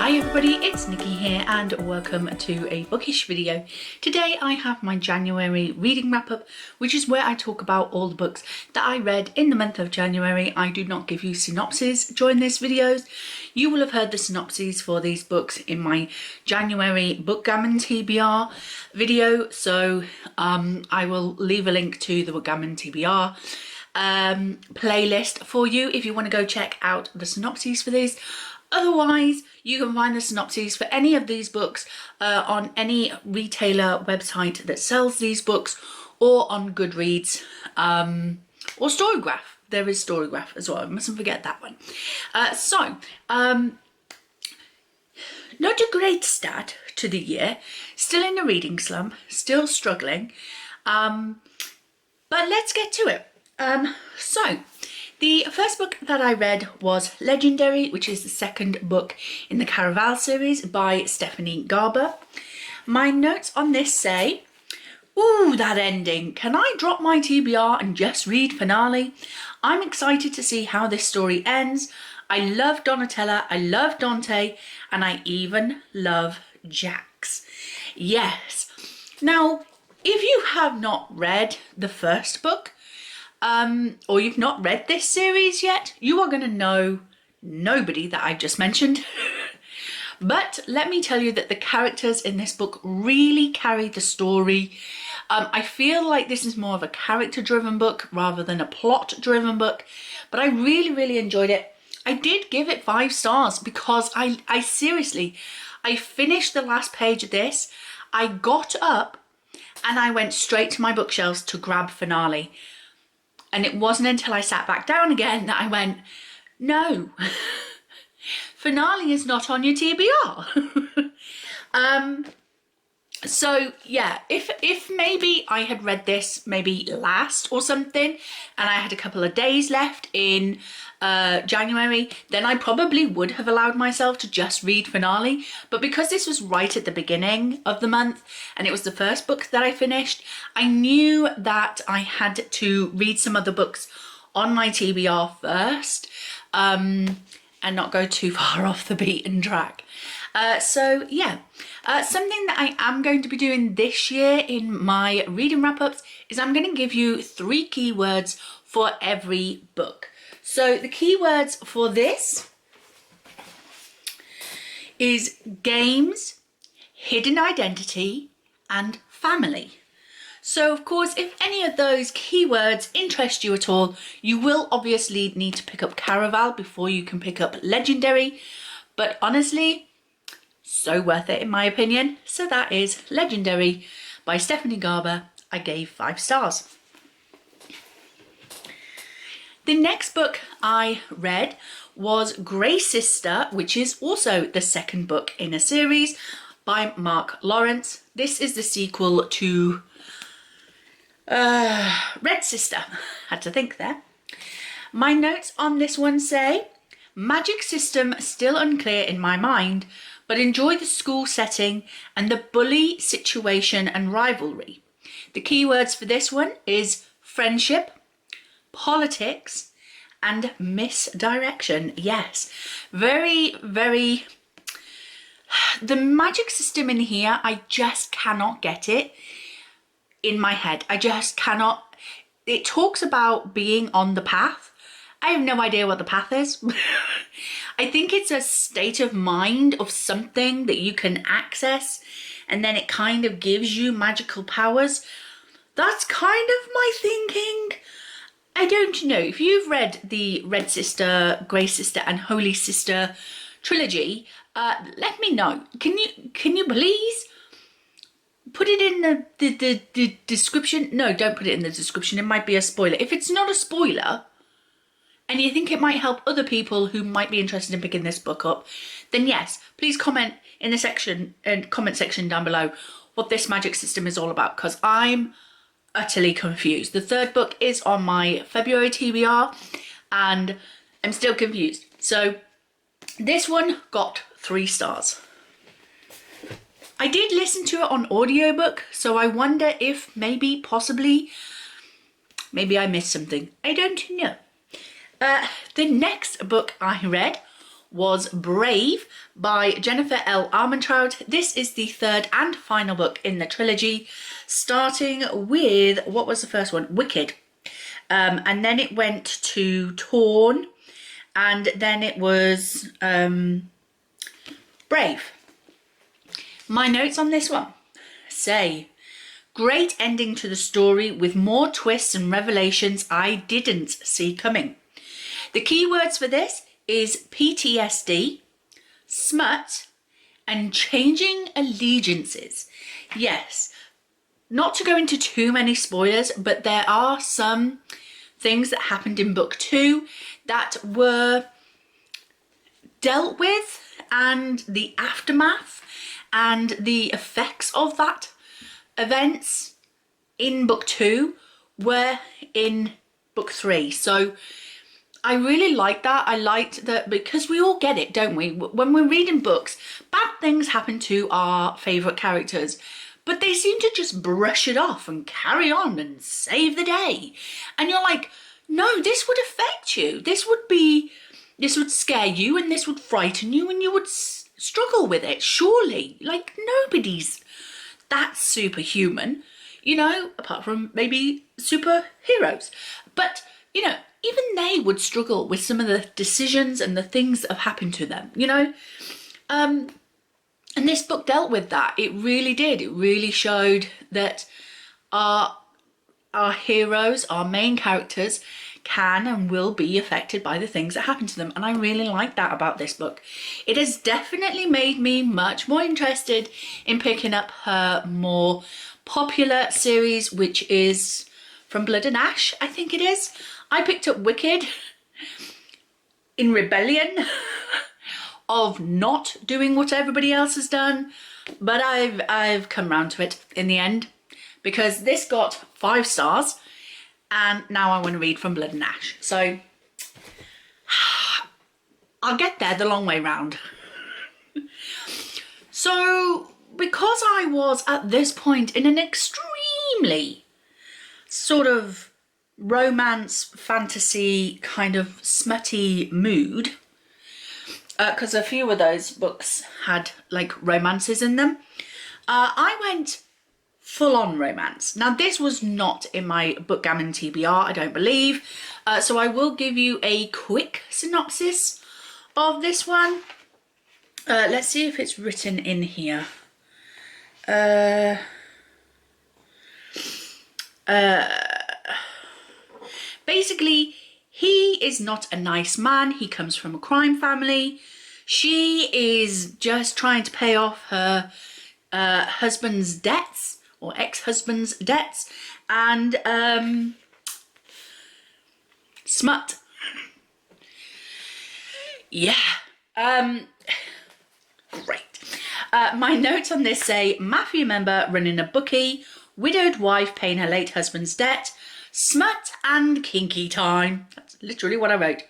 Hi everybody, it's Nikki here and welcome to a bookish video. Today I have my January reading wrap up, which is where I talk about all the books that I read in the month of January. I do not give you synopses during these videos. You will have heard the synopses for these books in my January Bookgammon TBR video, so I will leave a link to the Bookgammon TBR playlist for you if you want to go check out the synopses for these. Otherwise, you can find the synopses for any of these books on any retailer website that sells these books, or on Goodreads, or Storygraph. There is Storygraph as well, I mustn't forget that one. Not a great start to the year, still in a reading slump, still struggling, but let's get to it. The first book that I read was Legendary, which is the second book in the Caraval series by Stephanie Garber. My notes on this say, ooh, that ending. Can I drop my TBR and just read finale? I'm excited to see how this story ends. I love Donatella, I love Dante, and I even love Jax. Yes. Now, if you have not read the first book, or you've not read this series yet, you are going to know nobody that I've just mentioned. But let me tell you that the characters in this book really carry the story. I feel like this is more of a character-driven book rather than a plot-driven book, but I really enjoyed it. I did give it 5 stars because I seriously, I finished the last page of this, I got up and I went straight to my bookshelves to grab finale. And it wasn't until I sat back down again that I went, no, finale is not on your TBR. So yeah, if maybe I had read this maybe last or something and I had a couple of days left in January, then I probably would have allowed myself to just read finale. But because this was right at the beginning of the month and it was the first book that I finished, I knew that I had to read some other books on my TBR first, and not go too far off the beaten track. So yeah, something that I am going to be doing this year in my reading wrap-ups is I'm going to give you 3 keywords for every book. So the keywords for this is games, hidden identity, and family. So of course, if any of those keywords interest you at all, you will obviously need to pick up Caraval before you can pick up Legendary. But honestly, so worth it in my opinion. So that is Legendary by Stephanie Garber. I gave 5 stars. The next book I read was Grey Sister, which is also the second book in a series by Mark Lawrence. This is the sequel to Red Sister. Had to think there. My notes on this one say, magic system still unclear in my mind, but enjoy the school setting and the bully situation and rivalry. The keywords for this one is friendship, politics, and misdirection. Yes, very the magic system in here, I just cannot get it in my head. I just cannot. It talks about being on the path. I have no idea what the path is. I think it's a state of mind of something that you can access and then it kind of gives you magical powers. That's kind of my thinking. I don't know. If you've read the Red Sister, Grey Sister and Holy Sister trilogy, let me know. Can you please put it in the description? No, don't put it in the description. It might be a spoiler. If it's not a spoiler and you think it might help other people who might be interested in picking this book up, then yes, please comment in the comment section down below what this magic system is all about, because I'm utterly confused. The third book is on my February TBR and I'm still confused. So this one got 3 stars. I did listen to it on audiobook, so I wonder if maybe, possibly, maybe I missed something. I don't know. The next book I read was Brave by Jennifer L. Armentrout. This is the third and final book in the trilogy, starting with, what was the first one? Wicked. And then it went to Torn, and then it was Brave. My notes on this one say, great ending to the story with more twists and revelations I didn't see coming. The key words for this is PTSD, smut, and changing allegiances. Yes, not to go into too many spoilers, but there are some things that happened in book 2 that were dealt with, and the aftermath and the effects of that events in book 2 were in book 3. So I really liked that. I liked that because we all get it, don't we? When we're reading books, bad things happen to our favourite characters, but they seem to just brush it off and carry on and save the day. And you're like, no, this would affect you. This would scare you, and this would frighten you, and you would struggle with it, surely. Like, nobody's that superhuman, you know, apart from maybe superheroes. But, you know, even they would struggle with some of the decisions and the things that have happened to them, you know. And this book dealt with that. It really did. It really showed that our heroes, our main characters, can and will be affected by the things that happen to them. And I really like that about this book. It has definitely made me much more interested in picking up her more popular series, which is From Blood and Ash, I think it is. I picked up Wicked in rebellion of not doing what everybody else has done, but I've come round to it in the end, because this got 5 stars, and now I want to read From Blood and Ash. So I'll get there the long way round. So because I was at this point in an extremely sort of romance, fantasy, kind of smutty mood, because a few of those books had like romances in them, I went full on romance. Now this was not in my Bookgammon TBR, I don't believe, so I will give you a quick synopsis of this one. Let's see if it's written in here. Basically, he is not a nice man. He comes from a crime family. She is just trying to pay off her husband's debts, or ex-husband's debts, and smut. Yeah. Great. My notes on this say, mafia member running a bookie, widowed wife paying her late husband's debt, smut and kinky time. That's literally what I wrote.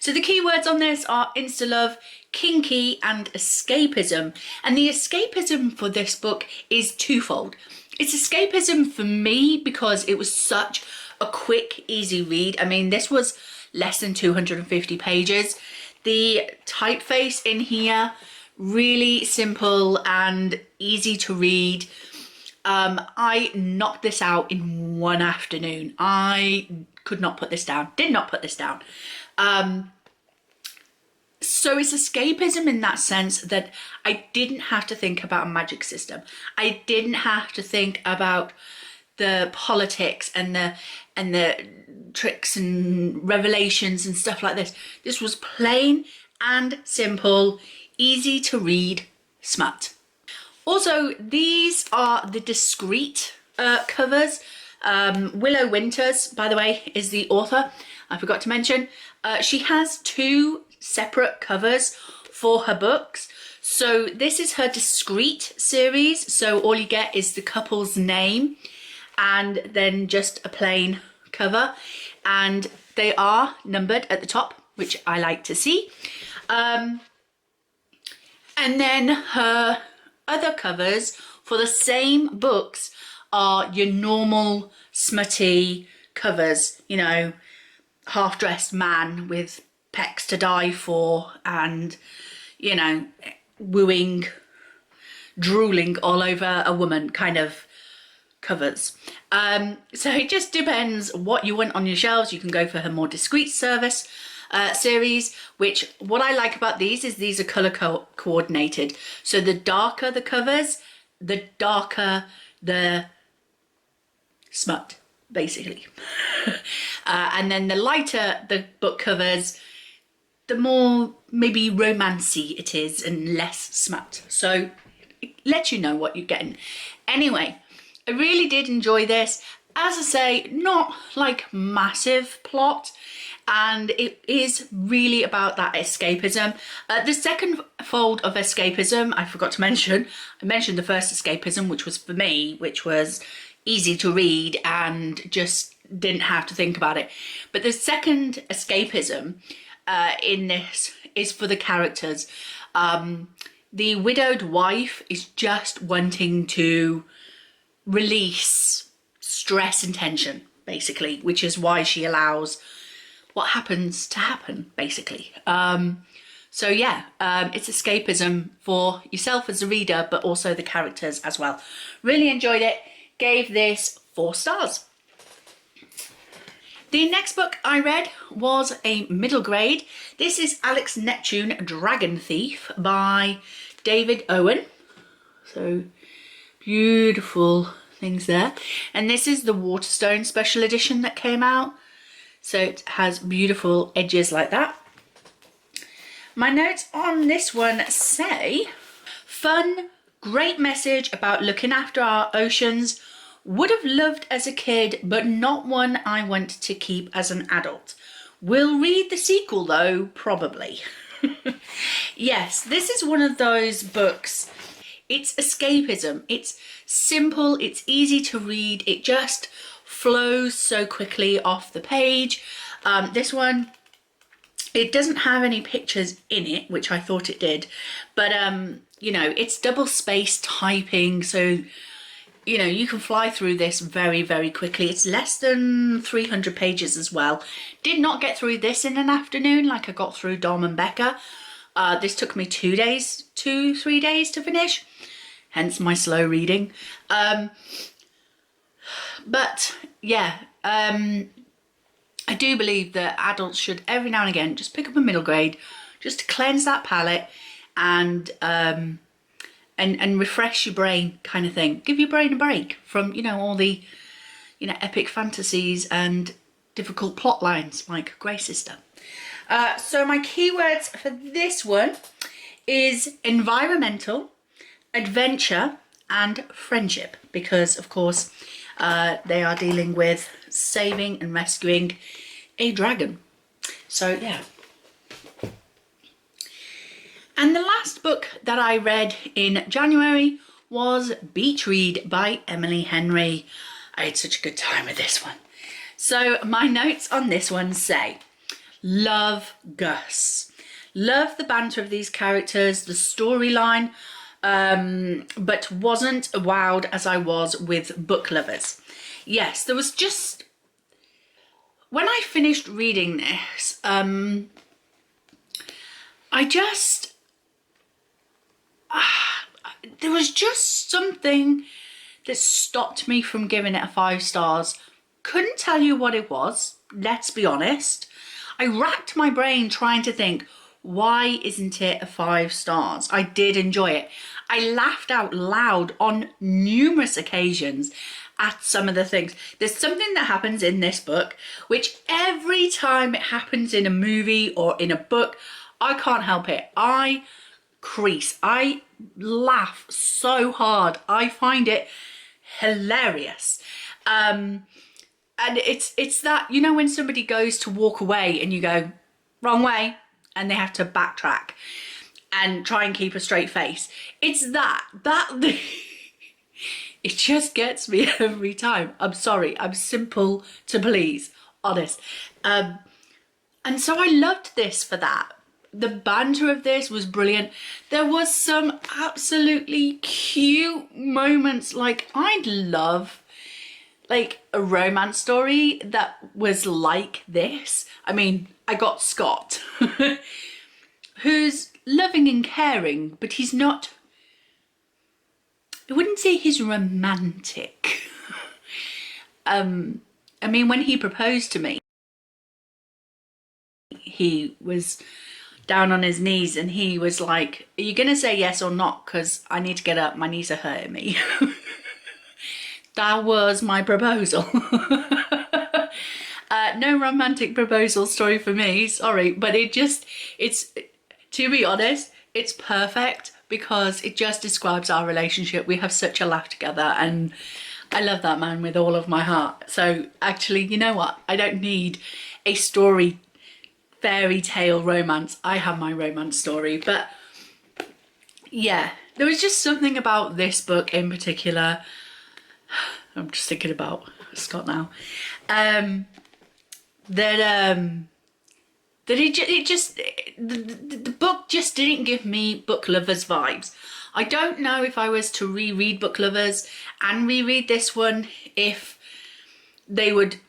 So the keywords on this are insta-love, kinky, and escapism. And the escapism for this book is twofold. It's escapism for me because it was such a quick, easy read. I mean, this was less than 250 pages. The typeface in here, really simple and easy to read. I knocked this out in one afternoon. I could not put this down, did not put this down. So it's escapism in that sense that I didn't have to think about a magic system. I didn't have to think about the politics and the tricks and revelations and stuff like this. This was plain and simple, easy to read smut. Also, these are the discreet covers. Willow Winters, by the way, is the author. I forgot to mention. She has 2 separate covers for her books. So this is her discreet series. So all you get is the couple's name and then just a plain cover. And they are numbered at the top, which I like to see. And then her other covers for the same books are your normal smutty covers, you know, half-dressed man with pecs to die for and, you know, wooing, drooling all over a woman kind of covers. So it just depends what you want on your shelves. You can go for her more discreet service series, which what I like about these is these are color coordinated. So the darker the covers, the darker the smut, basically. And then the lighter the book covers, the more maybe romancy it is and less smut. So it lets you know what you're getting. Anyway, I really did enjoy this. As I say, not like massive plot, and it is really about that escapism. The second fold of escapism, I forgot to mention. I mentioned the first escapism, which was for me, which was easy to read and just didn't have to think about it. But the second escapism in this is for the characters. The widowed wife is just wanting to release stress and tension, basically, which is why she allows what happens to happen, basically. So yeah, it's escapism for yourself as a reader, but also the characters as well. Really enjoyed it. Gave this 4 stars. The next book I read was a middle grade. This is Alex Neptune, Dragon Thief by David Owen. So beautiful things there. And this is the Waterstone special edition that came out. So it has beautiful edges like that. My notes on this one say, fun, great message about looking after our oceans. Would have loved as a kid, but not one I want to keep as an adult. Will read the sequel though, probably. Yes, this is one of those books. It's escapism. It's simple, it's easy to read. It just flows so quickly off the page. This one, it doesn't have any pictures in it, which I thought it did, but you know, it's double spaced typing, so you know, you can fly through this very, very quickly. It's less than 300 pages as well. Did not get through this in an afternoon like I got through Dom and Becca. This took me 3 days to finish, hence my slow reading. But yeah, I do believe that adults should every now and again just pick up a middle grade just to cleanse that palate and refresh your brain, kind of thing. Give your brain a break from, you know, all the, you know, epic fantasies and difficult plot lines like Grey Sister. So my keywords for this one is environmental, adventure and friendship, because of course they are dealing with saving and rescuing a dragon. So yeah. And the last book that I read in January was Beach Read by Emily Henry. I had such a good time with this one. So my notes on this one say, love Gus. Love the banter of these characters, the storyline, but wasn't wowed as I was with Book Lovers. Yes, there was just, when I finished reading this, there was just something that stopped me from giving it a 5 stars. Couldn't tell you what it was, let's be honest. I racked my brain trying to think, why isn't it a 5 stars? I did enjoy it. I laughed out loud on numerous occasions at some of the things. There's something that happens in this book, which every time it happens in a movie or in a book, I can't help it. I crease. I laugh so hard. I find it hilarious. And it's that, you know, when somebody goes to walk away and you go, wrong way, and they have to backtrack and try and keep a straight face. It's that it just gets me every time. I'm sorry, I'm simple to please, honest. And so I loved this for that. The banter of this was brilliant. There was some absolutely cute moments. Like, I'd love like a romance story that was like this. I mean, I got Scott, who's loving and caring, but he's not, I wouldn't say he's romantic. I mean, when he proposed to me, he was down on his knees and he was like, are you gonna say yes or not? Because I need to get up, my knees are hurting me. That was my proposal. No romantic proposal story for me, sorry, but it's, to be honest, it's perfect because it just describes our relationship. We have such a laugh together and I love that man with all of my heart. So actually, you know what? I don't need a story, fairy tale romance. I have my romance story, but yeah, there was just something about this book in particular. I'm just thinking about Scott now. The book just didn't give me Book Lovers vibes. I don't know if I was to reread Book Lovers and reread this one, if they would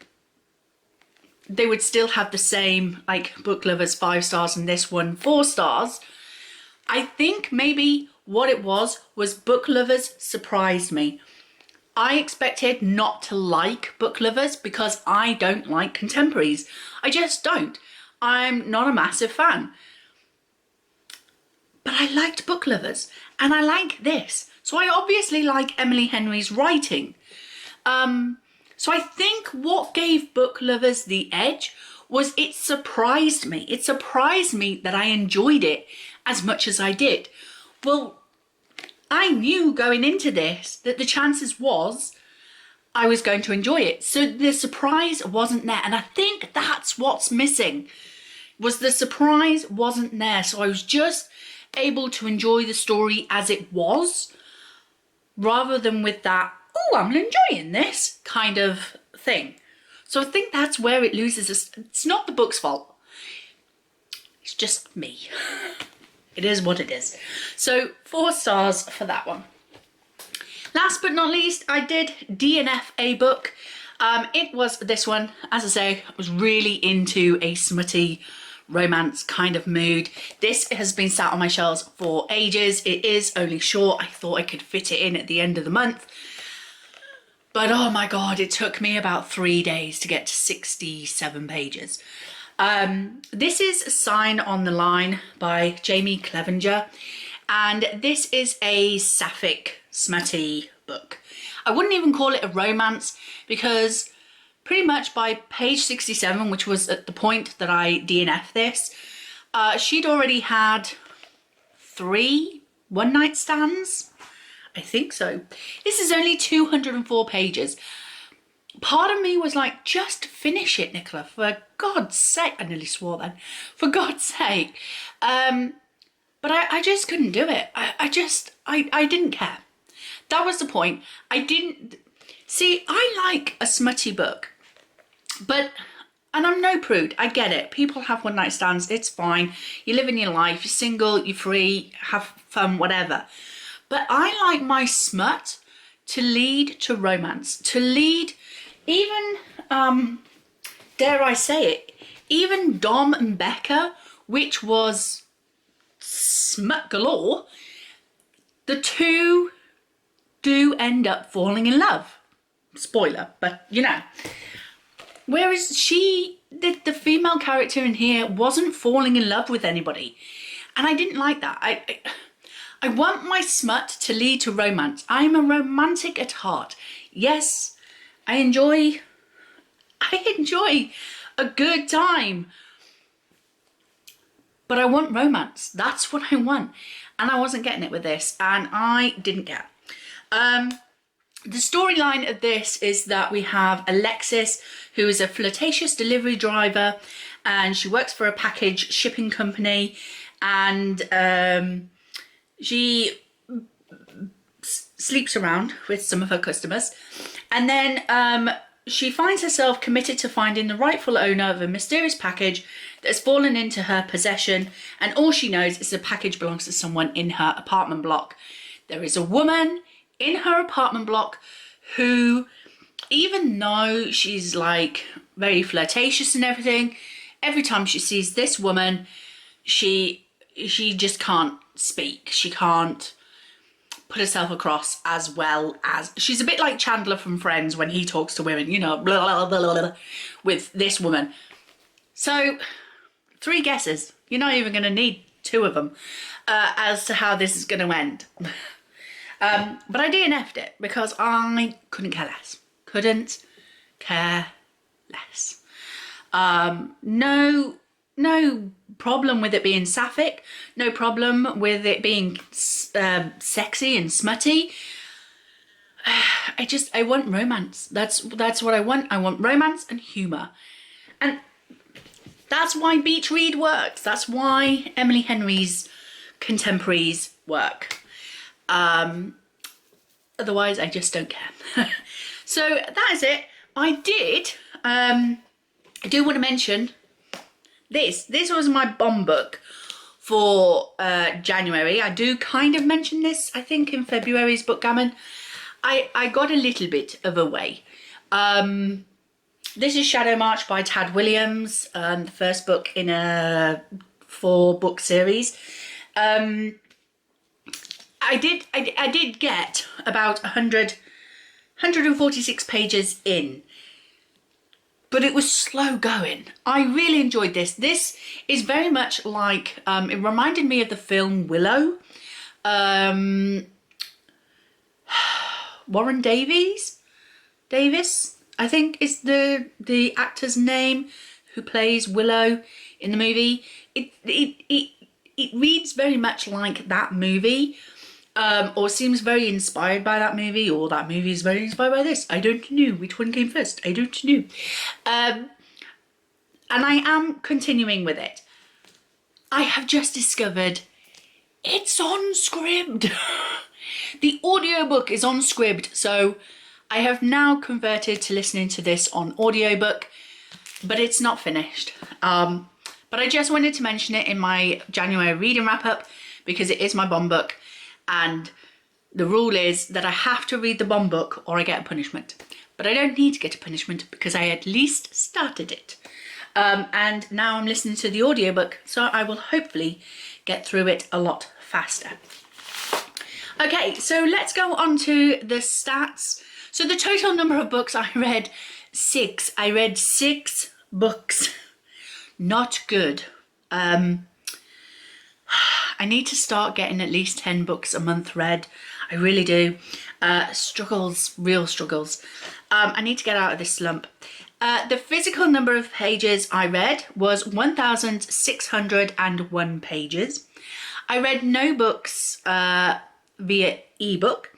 still have the same, like Book Lovers 5 stars and this one 4 stars. I think maybe what it was Book Lovers surprised me. I expected not to like Book Lovers because I don't like contemporaries. I just don't. I'm not a massive fan. But I liked Book Lovers and I like this. So I obviously like Emily Henry's writing. So I think what gave Book Lovers the edge was it surprised me. It surprised me that I enjoyed it as much as I did. Well, I knew going into this that the chances was I was going to enjoy it. So the surprise wasn't there. And I think that's what's missing, was the surprise wasn't there. So I was just able to enjoy the story as it was, rather than with that, oh, I'm enjoying this kind of thing. So I think that's where it loses us. It's not the book's fault. It's just me. It is what it is. So 4 stars for that one. Last but not least, I did DNF a book. It was this one. As I say, I was really into a smutty romance kind of mood. This has been sat on my shelves for ages. It is only short. I thought I could fit it in at the end of the month. But oh my God, it took me about 3 days to get to 67 pages. This is Sign on the Line by Jamie Clevenger, and this is a sapphic, smutty book. I wouldn't even call it a romance because pretty much by page 67, which was at the point that I DNF'd this, she'd already had 3 one-night stands. I think so. This is only 204 pages. Part of me was like, just finish it, Nicola, for God's sake. I nearly swore then. For God's sake. But I just couldn't do it. I didn't care. That was the point. I didn't... See, I like a smutty book. But... And I'm no prude. I get it. People have one-night stands. It's fine. You're living your life. You're single. You're free. Have fun, whatever. But I like my smut to lead to romance. To lead... Even, dare I say it, even Dom and Becca, which was smut galore, the two do end up falling in love. Spoiler, but you know. Whereas the female character in here wasn't falling in love with anybody. And I didn't like that. I want my smut to lead to romance. I'm a romantic at heart. Yes, I enjoy a good time, but I want romance. That's what I want, and I wasn't getting it with this, and I didn't get. The storyline of this is that we have Alexis, who is a flirtatious delivery driver, and she works for a package shipping company, and she sleeps around with some of her customers. And then she finds herself committed to finding the rightful owner of a mysterious package that's fallen into her possession, and all she knows is the package belongs to someone in her apartment block. There is a woman in her apartment block who even though she's like very flirtatious and everything, every time she sees this woman, she just can't speak. She can't put herself across as well as, she's a bit like Chandler from Friends when he talks to women, you know, blah, blah, blah, blah, with this woman. So 3 guesses. You're not even going to need 2 of them as to how this is going to end. But I DNF'd it because I couldn't care less. Couldn't care less. No problem with it being sapphic. No problem with it being sexy and smutty. I want romance. That's what I want. I want romance and humour. And that's why Beach Read works. That's why Emily Henry's contemporaries work. Otherwise, I just don't care. So that is it. I do want to mention this. This was my bomb book for January. I do kind of mention this, I think, in February's Bookgammon. I got a little bit of a way. This is Shadow March by Tad Williams, the first book in a 4-book series. I did get about 146 pages in, but it was slow going. I really enjoyed this. This is very much like, it reminded me of the film Willow. Warren Davis, I think is the actor's name, who plays Willow in the movie. It reads very much like that movie, or seems very inspired by that movie, or that movie is very inspired by this. I don't know which one came first. I don't know. And I am continuing with it. I have just discovered it's on Scribd. The audiobook is on Scribd, so I have now converted to listening to this on audiobook, but it's not finished. But I just wanted to mention it in my January reading wrap up because it is my bomb book, and the rule is that I have to read the bomb book or I get a punishment. But I don't need to get a punishment because I at least started it. And now I'm listening to the audiobook, so I will hopefully get through it a lot faster. Okay, so let's go on to the stats. So the total number of books I read, 6. I read 6 books. Not good. I need to start getting at least 10 books a month read. I really do. Struggles, real struggles. I need to get out of this slump. The physical number of pages I read was 1,601 pages. I read no books via ebook,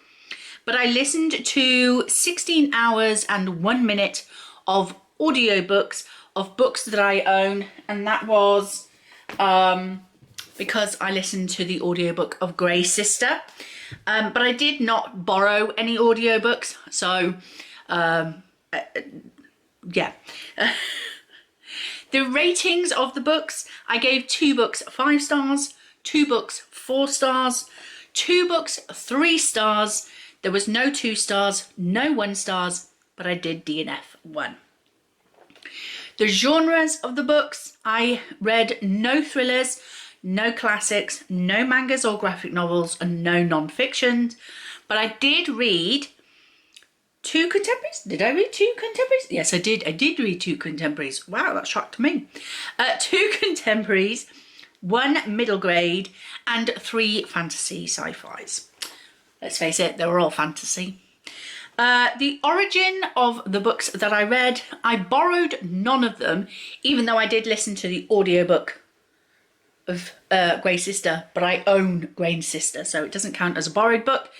but I listened to 16 hours and 1 minute of audiobooks of books that I own, and that was because I listened to the audiobook of Grey Sister, but I did not borrow any audiobooks, so yeah. The ratings of the books, I gave 2 books 5 stars, 2 books 4 stars, 2 books 3 stars. There was no 2 stars, no 1 stars, but I did DNF 1. The genres of the books, I read no thrillers, no classics, no mangas or graphic novels, and no non-fiction. But I did read 2 contemporaries. Did I read 2 contemporaries? Yes, I did. I did read 2 contemporaries. Wow, that shocked me. 2 contemporaries, 1 middle grade, and 3 fantasy sci-fis. Let's face it, they were all fantasy. The origin of the books that I read, I borrowed none of them, even though I did listen to the audiobook of Grey Sister, but I own Grey Sister, so it doesn't count as a borrowed book.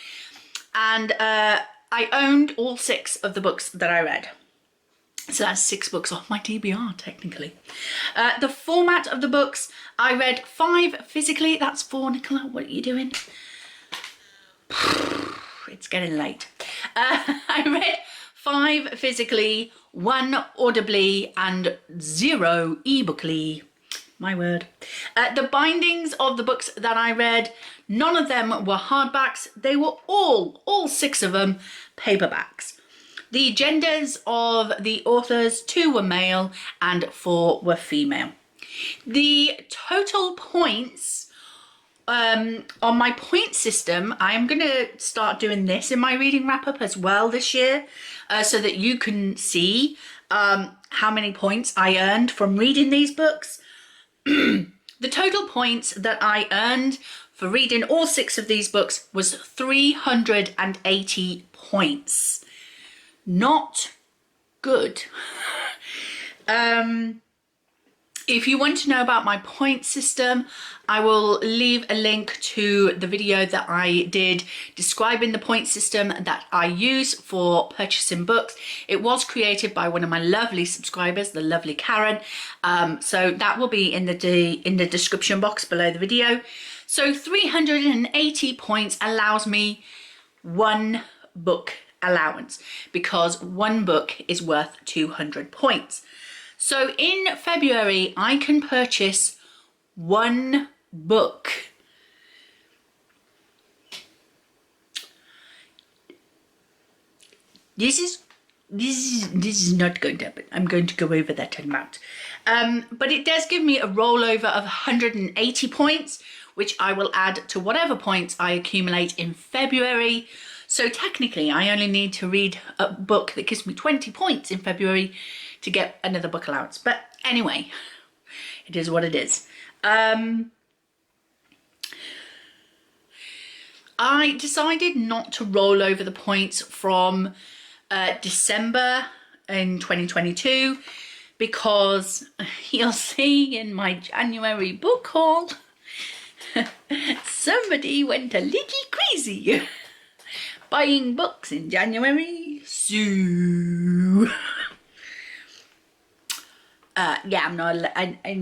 And I owned all 6 of the books that I read. So that's 6 books off my TBR, technically. The format of the books, I read 5 physically. That's 4, Nicola. What are you doing? It's getting late. I read 5 physically, 1 audibly, and 0 ebookly. My word. The bindings of the books that I read, none of them were hardbacks. They were all 6 of them, paperbacks. The genders of the authors, 2 were male and 4 were female. The total points on my point system, I'm going to start doing this in my reading wrap up as well this year, so that you can see how many points I earned from reading these books. The total points that I earned for reading all 6 of these books was 380 points. Not good. If you want to know about my point system, I will leave a link to the video that I did describing the point system that I use for purchasing books. It was created by one of my lovely subscribers, the lovely Karen. So that will be in the description box below the video. So 380 points allows me 1 book allowance, because 1 book is worth 200 points. So in February, I can purchase 1 book. This is not going to happen. I'm going to go over that amount. But it does give me a rollover of 180 points, which I will add to whatever points I accumulate in February. So technically, I only need to read a book that gives me 20 points in February to get another book allowance. But anyway, it is what it is. I decided not to roll over the points from December in 2022, because you'll see in my January book haul, somebody went a little crazy buying books in January. So yeah, I'm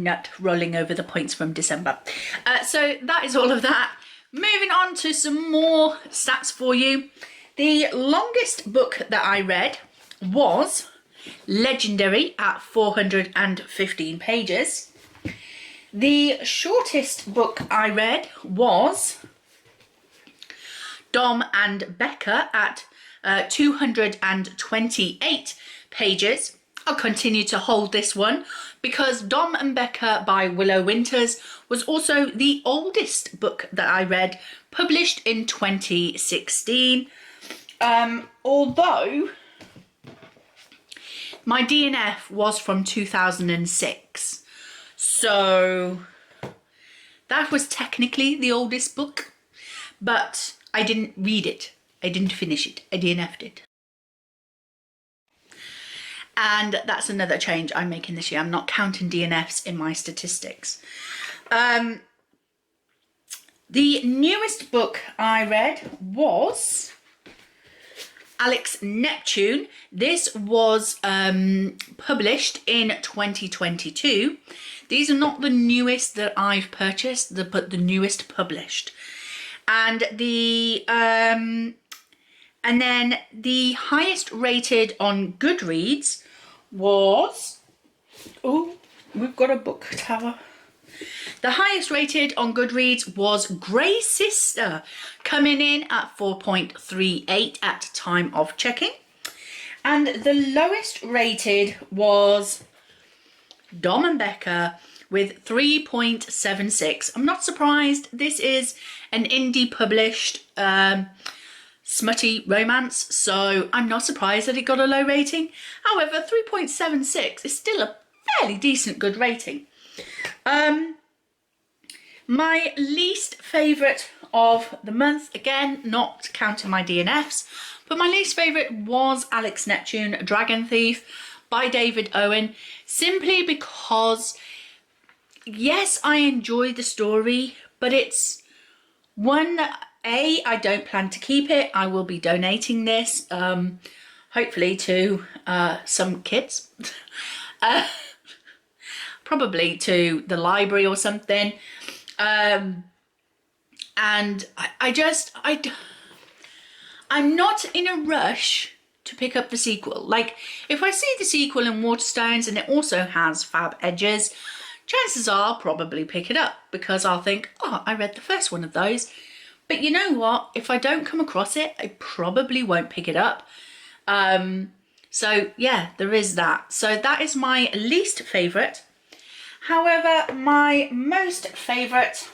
not rolling over the points from December. So that is all of that. Moving on to some more stats for you. The longest book that I read was Legendary at 415 pages. The shortest book I read was Dom and Becca at 228 pages. I'll continue to hold this one because Dom and Becca by Willow Winters was also the oldest book that I read, published in 2016. Although my DNF was from 2006. So that was technically the oldest book, but I didn't read it. I didn't finish it. I DNF'd it. And that's another change I'm making this year. I'm not counting DNFs in my statistics. The newest book I read was Alex Neptune. This was published in 2022. These are not the newest that I've purchased, but the newest published. And and then the highest rated on Goodreads was, oh, we've got a book tower. The highest rated on Goodreads was Grey Sister, coming in at 4.38 at time of checking. And the lowest rated was Dom and Becca with 3.76. I'm not surprised. This is an indie published smutty romance, so I'm not surprised that it got a low rating. However, 3.76 is still a fairly decent good rating. My least favourite of the month, again, not counting my DNFs, but my least favourite was Alex Neptune, Dragon Thief by David Owen, simply because, yes, I enjoyed the story, but it's one, I don't plan to keep it. I will be donating this, hopefully to some kids, probably to the library or something. And I'm not in a rush to pick up the sequel. Like, if I see the sequel in Waterstones and it also has fab edges, chances are I'll probably pick it up because I'll think, oh, I read the first one of those. But you know what? If I don't come across it, I probably won't pick it up. So yeah, there is that. So that is my least favourite. However, my most favourite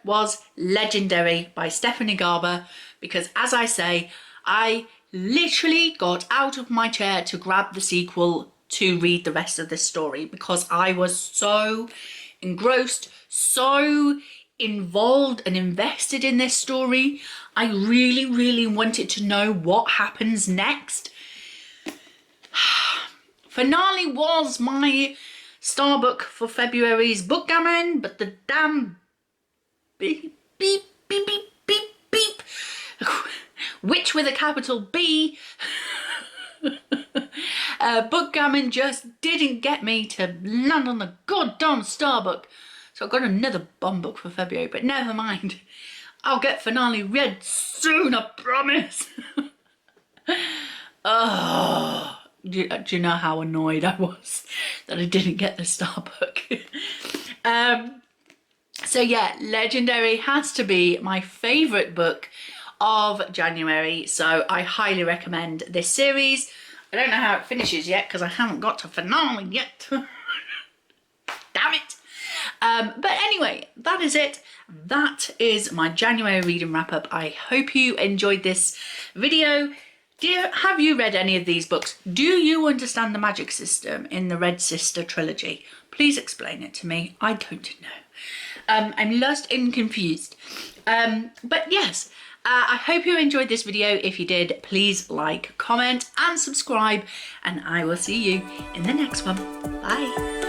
was Legendary by Stephanie Garber, because as I say, I literally got out of my chair to grab the sequel to read the rest of this story because I was so engrossed, so involved and invested in this story. I really, really wanted to know what happens next. Finale was my star book for February's book gammon, but the damn beep, beep, beep, beep, beep, beep, witch with a capital B, book gammon just didn't get me to land on the goddamn star book. So I've got another bomb book for February, but never mind. I'll get finale read soon, I promise. Oh. Do you know how annoyed I was that I didn't get the star book? So yeah, Legendary has to be my favourite book of January. So I highly recommend this series. I don't know how it finishes yet because I haven't got to finale yet. Damn it. But anyway, that is it. That is my January reading wrap up. I hope you enjoyed this video. Have you read any of these books? Do you understand the magic system in the Red Sister trilogy? Please explain it to me. I don't know. I'm lost and confused. But yes, I hope you enjoyed this video. If you did, please like, comment and subscribe, and I will see you in the next one. Bye.